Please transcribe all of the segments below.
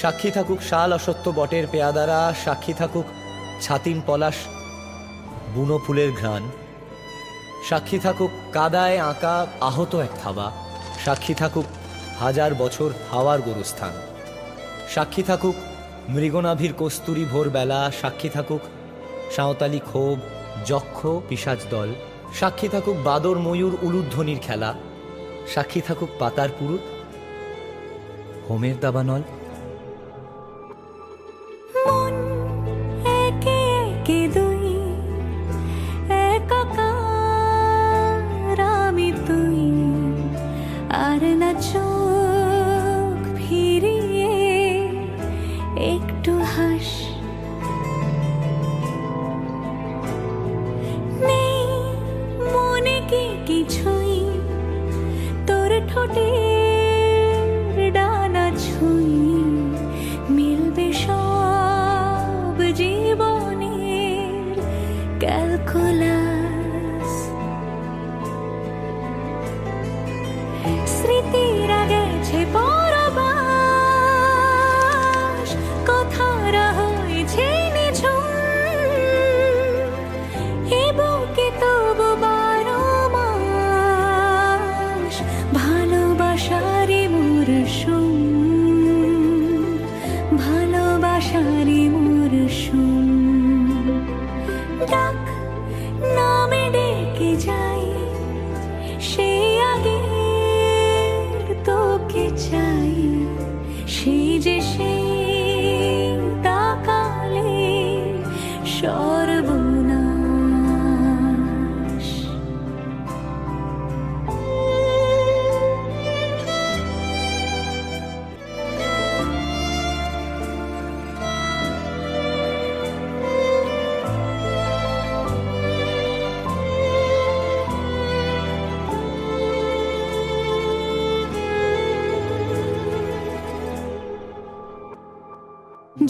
সাক্ষী থাকুক শাল অসত্য বটের পেয়াদারা, সাক্ষী থাকুক ছাতিম পলাশ বুনো ফুলের ঘ্রাণ, সাক্ষী থাকুক কাদায় আঁকা আহত এক থাবা, সাক্ষী থাকুক হাজার বছর হাওয়ার গোরস্থান, সাক্ষী থাকুক মৃগনাভির কস্তুরী ভোরবেলা, সাক্ষী থাকুক সাঁওতালি ক্ষোভ যক্ষ পিশাচ দল, সাক্ষী থাকুক বাদর ময়ূর উলুধ্বনির খেলা, সাক্ষী থাকুক পাতার পুরুত হোমের দাবানল। মন একে একে দুই, একাকার আমি তুই, আর না চোখ ফিরিয়ে একটু হাস। নেই মনে কি কিছুই, তোর ঠোঁটের ডানা ছুঁই, মিলবে সব জীবনের ক্যালকুলাস। স্মৃতিরা গেছে পরবাস, কথারা হয়েছে নিঝুম, এ বুকে তবু 12 মাস ভালোবাসারই মরশুম, ভালোবাসারই মরশুম। ডাক নামে ডেকে যাই, সে আগের তোকে চাই, সেই যে সেই তাকালে সর্বনাশ।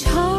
ঝড়